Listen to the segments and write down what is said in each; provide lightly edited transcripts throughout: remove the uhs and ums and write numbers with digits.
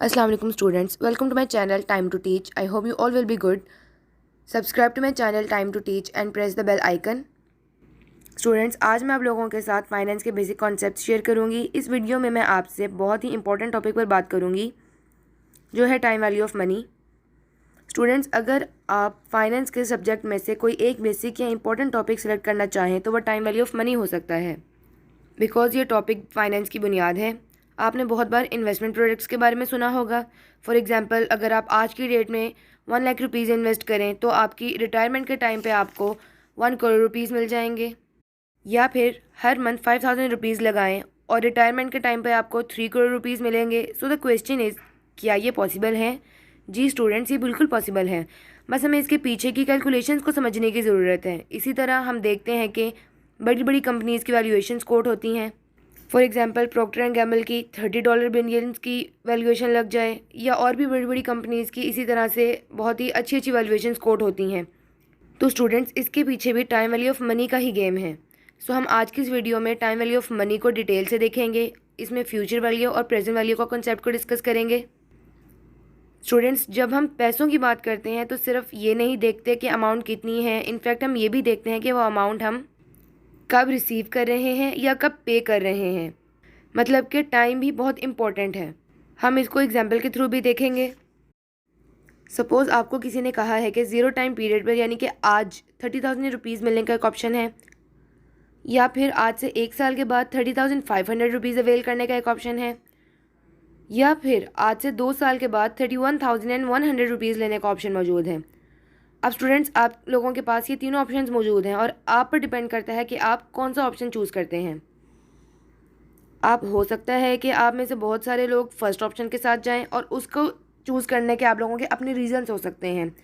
Assalamu alaikum students, welcome to my channel Time to Teach. I hope you all will be good. Subscribe to my channel Time to Teach and press the bell icon. Students, आज मैं आप लोगों के साथ finance के basic concept share करूंगी। इस video में मैं आपसे बहुत ही इंपॉर्टेंट टॉपिक पर बात करूंगी जो है time value of money. Students, अगर आप फाइनेंस के सब्जेक्ट में से कोई एक बेसिक या इंपॉर्टेंट टॉपिक सेलेक्ट करना चाहें तो वह टाइम वैल्यू ऑफ मनी हो सकता है, बिकॉज ये टॉपिक फाइनेंस की बुनियाद है। आपने बहुत बार इन्वेस्टमेंट प्रोडक्ट्स के बारे में सुना होगा। फॉर एग्जांपल, अगर आप आज की डेट में 1 लाख रुपीज़ इन्वेस्ट करें तो आपकी रिटायरमेंट के टाइम पे आपको 1 करोड़ रुपीज़ मिल जाएंगे, या फिर हर मंथ 5,000 रुपीज़ लगाएं और रिटायरमेंट के टाइम पे आपको 3 करोड़ रुपीज़ मिलेंगे। सो द क्वेश्चन इज़, क्या ये पॉसिबल है? जी स्टूडेंट्स, ये बिल्कुल पॉसिबल है, बस हमें इसके पीछे की कैलकुलेशंस को समझने की ज़रूरत है। इसी तरह हम देखते हैं कि बड़ी बड़ी कंपनीज़ की वैल्यूएशंस कोट होती हैं। For example, Procter and Gamble की $30 बिलियंस की वैल्यूएशन लग जाए, या और भी बड़ी बड़ी कंपनीज़ की इसी तरह से बहुत ही अच्छी अच्छी वैल्यूएशंस कोट होती हैं। तो स्टूडेंट्स, इसके पीछे भी टाइम वैल्यू ऑफ मनी का ही गेम है। सो हम आज की इस वीडियो में टाइम वैल्यू ऑफ मनी को डिटेल से देखेंगे। इसमें फ्यूचर वैल्यू और प्रेजेंट वैल्यू का कॉन्सेप्ट को डिस्कस करेंगे। स्टूडेंट्स, जब हम पैसों की बात करते हैं तो सिर्फ ये नहीं देखते कि अमाउंट कितनी है, इनफैक्ट हम ये भी देखते हैं कि वो अमाउंट हम कब रिसीव कर रहे हैं या कब पे कर रहे हैं। मतलब कि टाइम भी बहुत इम्पॉर्टेंट है। हम इसको एग्जाम्पल के थ्रू भी देखेंगे। सपोज़ आपको किसी ने कहा है कि ज़ीरो टाइम पीरियड पर, यानी कि आज 30,000 रुपीज़ मिलने का एक ऑप्शन है, या फिर आज से 1 साल के बाद 30,500 रुपीज़ अवेल करने का एक ऑप्शन है, या फिर आज से 2 साल के बाद 31,100 रुपीज़ लेने का ऑप्शन मौजूद है। अब स्टूडेंट्स, आप लोगों के पास ये तीनों ऑप्शंस मौजूद हैं और आप पर डिपेंड करता है कि आप कौन सा ऑप्शन चूज़ करते हैं। आप हो सकता है कि आप में से बहुत सारे लोग फर्स्ट ऑप्शन के साथ जाएं, और उसको चूज़ करने के आप लोगों के अपने रीज़न्स हो सकते हैं।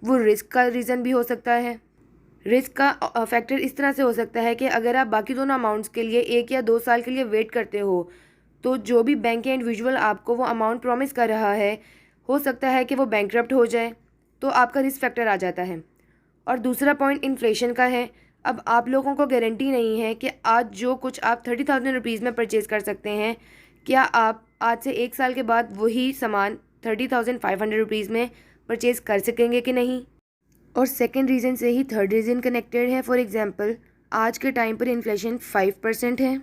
वो रिस्क का रीज़न भी हो सकता है। रिस्क का फैक्टर इस तरह से हो सकता है कि अगर आप बाकी दोनों अमाउंट्स के लिए 1 या 2 साल के लिए वेट करते हो, तो जो भी बैंक या इंडिविजुअल आपको वो अमाउंट प्रॉमिस कर रहा है, हो सकता है कि वो बैंकरप्ट हो जाए, तो आपका रिस्क फैक्टर आ जाता है। और दूसरा पॉइंट इन्फ्लेशन का है। अब आप लोगों को गारंटी नहीं है कि आज जो कुछ आप 30,000 रुपीज़ में परचेज़ कर सकते हैं, क्या आप आज से 1 साल के बाद वही सामान 30,500 रुपीज़ में परचेज़ कर सकेंगे कि नहीं। और सेकंड रीज़न से ही थर्ड रीज़न कनेक्टेड है। फॉर एग्जांपल, आज के टाइम पर इन्फ्लेशन 5% है,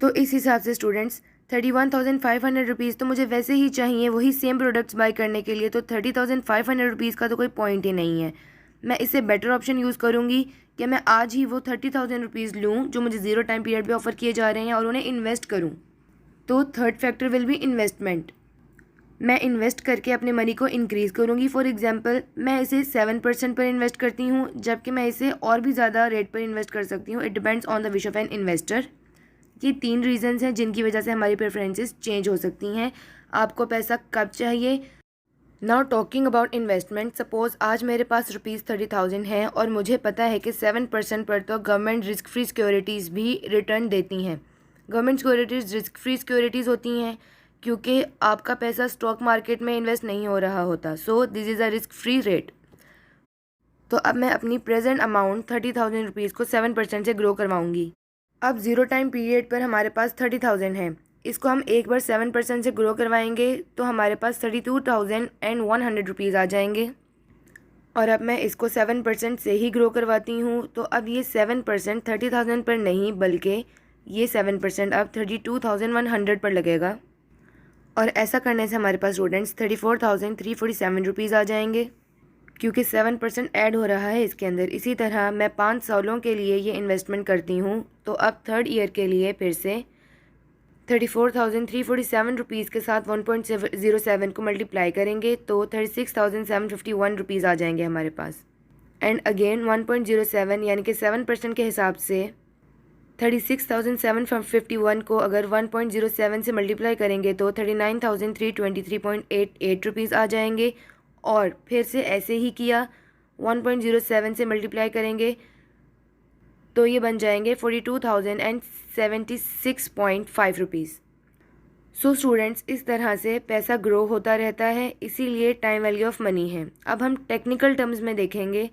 तो इस हिसाब से स्टूडेंट्स 31,500 रुपीज़ तो मुझे वैसे ही चाहिए वही सेम प्रोडक्ट्स बाय करने के लिए, तो 30,500 रुपीज़ का तो कोई पॉइंट ही नहीं है। मैं इससे बेटर ऑप्शन यूज़ करूँगी कि मैं आज ही वो 30,000 रुपीज़ लूँ जो मुझे ज़ीरो टाइम पीरियड पे ऑफ़र किए जा रहे हैं, और उन्हें इन्वेस्ट करूँ। तो third factor will be investment. मैं इन्वेस्ट करके अपने मनी को इंक्रीज़ करूँगी। फॉर एग्जांपल, मैं इसे 7% पर इन्वेस्ट करती हूँ, जबकि मैं इसे और भी ज़्यादा रेट पर इन्वेस्ट कर सकती हूँ। It depends on the wish of an investor. ये 3 रीज़न्स हैं जिनकी वजह से हमारी प्रेफरेंसेस चेंज हो सकती हैं। आपको पैसा कब चाहिए। Now talking about investment, suppose आज मेरे पास ₹30,000 है और मुझे पता है कि 7% पर तो गवर्नमेंट रिस्क फ्री सिक्योरिटीज़ भी रिटर्न देती हैं। Government securities risk free securities होती हैं क्योंकि आपका पैसा स्टॉक मार्केट में इन्वेस्ट नहीं हो रहा होता। So this is a risk free rate. तो अब मैं अपनी प्रेजेंट अमाउंट 30,000 रुपीज़ को 7% से ग्रो करवाऊँगी। अब ज़ीरो टाइम पीरियड पर हमारे पास 30,000 है। इसको हम एक बार 7% से ग्रो करवाएंगे तो हमारे पास 32,100 रुपीज़ आ जाएंगे। और अब मैं इसको 7% से ही ग्रो करवाती हूँ, तो अब ये 7% 30,000 पर नहीं, बल्कि ये 7% अब 32,100 पर लगेगा। और ऐसा करने से हमारे पास स्टूडेंट्स 34,347 रुपीज़ आ जाएंगे, क्योंकि 7% ऐड हो रहा है इसके अंदर। इसी तरह मैं 5 सालों के लिए ये इन्वेस्टमेंट करती हूँ, तो अब थर्ड ईयर के लिए फिर से 34,347 रुपीज़ के साथ 1.07 को मल्टीप्लाई करेंगे तो 36,751 रुपीज़ आ जाएंगे हमारे पास। एंड अगेन 1.07 यानी कि 7% के हिसाब से 36,751 को अगर 1.07 से मल्टीप्लाई करेंगे तो 39,323.88 रुपीज़ आ जाएंगे। और फिर से ऐसे ही किया, 1.07 से मल्टीप्लाई करेंगे तो ये बन जाएंगे 42,076.5 रुपीज़। सो स्टूडेंट्स, इस तरह से पैसा ग्रो होता रहता है, इसीलिए टाइम वैल्यू ऑफ मनी है। अब हम टेक्निकल टर्म्स में देखेंगे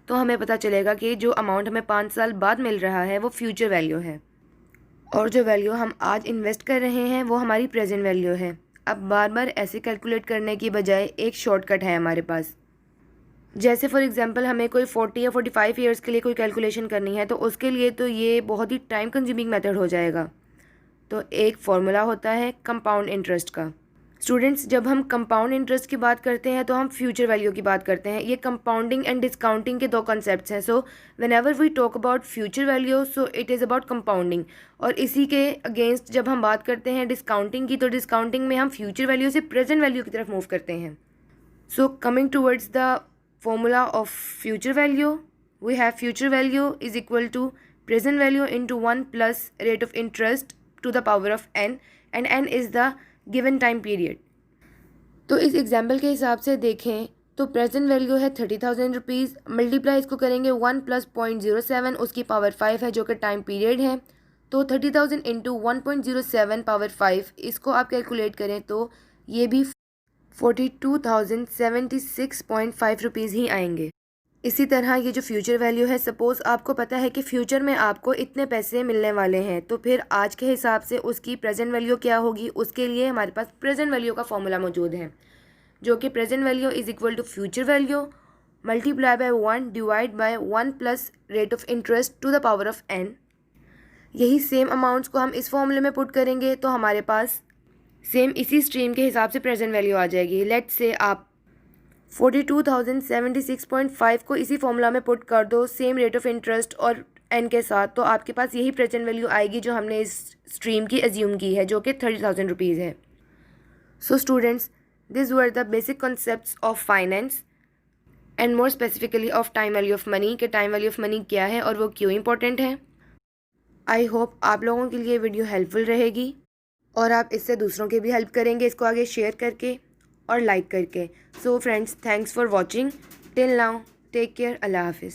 तो हमें पता चलेगा कि जो अमाउंट हमें 5 साल बाद मिल रहा है वो फ्यूचर वैल्यू है, और जो वैल्यू हम आज इन्वेस्ट कर रहे हैं वो हमारी प्रेजेंट वैल्यू है। अब बार बार ऐसे कैलकुलेट करने की बजाय एक शॉर्टकट है हमारे पास। जैसे फॉर एग्जांपल हमें कोई 40 या 45 ईयर्स के लिए कोई कैलकुलेशन करनी है, तो उसके लिए तो ये बहुत ही टाइम कंज्यूमिंग मेथड हो जाएगा। तो एक फॉर्मूला होता है कंपाउंड इंटरेस्ट का। स्टूडेंट्स, जब हम कंपाउंड इंटरेस्ट की बात करते हैं तो हम फ्यूचर वैल्यू की बात करते हैं। ये कंपाउंडिंग एंड डिस्काउंटिंग के दो कॉन्सेप्ट्स हैं। So whenever we talk about future value, so it is about compounding. और इसी के अगेंस्ट जब हम बात करते हैं डिस्काउंटिंग की, तो डिस्काउंटिंग में हम फ्यूचर वैल्यू से प्रेजेंट वैल्यू की तरफ मूव करते हैं। So coming towards the formula of future value, we have future value is equal to present value into 1 plus rate of interest to the power of n, and n is the given time period। तो इस example के हिसाब से देखें तो present value है 30,000 rupees, multiply इसको करेंगे 1 प्लस 0.07, उसकी पावर 5 है जो कि टाइम पीरियड है। तो 30,000 इंटू 1.07 पावर 5, इसको आप कैलकुलेट करें तो ये भी 42,076.5 रुपीज़ ही आएंगे। इसी तरह ये जो फ्यूचर वैल्यू है, सपोज़ आपको पता है कि फ्यूचर में आपको इतने पैसे मिलने वाले हैं, तो फिर आज के हिसाब से उसकी प्रेजेंट वैल्यू क्या होगी, उसके लिए हमारे पास प्रेजेंट वैल्यू का फॉर्मूला मौजूद है, जो कि present value is equal to future value multiply by 1 divide by 1 plus rate of interest to the power of n। यही सेम अमाउंट्स को हम इस फॉर्मूले में पुट करेंगे तो हमारे पास सेम इसी स्ट्रीम के हिसाब से प्रेजेंट वैल्यू आ जाएगी। लेट्स से आप 42,076.5 को इसी फॉर्मूला में पुट कर दो सेम रेट ऑफ इंटरेस्ट और n के साथ, तो आपके पास यही प्रेजेंट वैल्यू आएगी जो हमने इस स्ट्रीम की एज्यूम की है, जो कि 30,000 रुपीज़ है। So students, this were the basic concepts of finance and more specifically of time value of money, कि टाइम वैल्यू ऑफ मनी क्या है और वो क्यों इंपॉर्टेंट है। आई होप आप लोगों के लिए वीडियो हेल्पफुल रहेगी और आप इससे दूसरों की भी हेल्प करेंगे इसको आगे शेयर करके और लाइक करके। So friends, thanks for watching till now, take care, अल्लाह हाफिज़।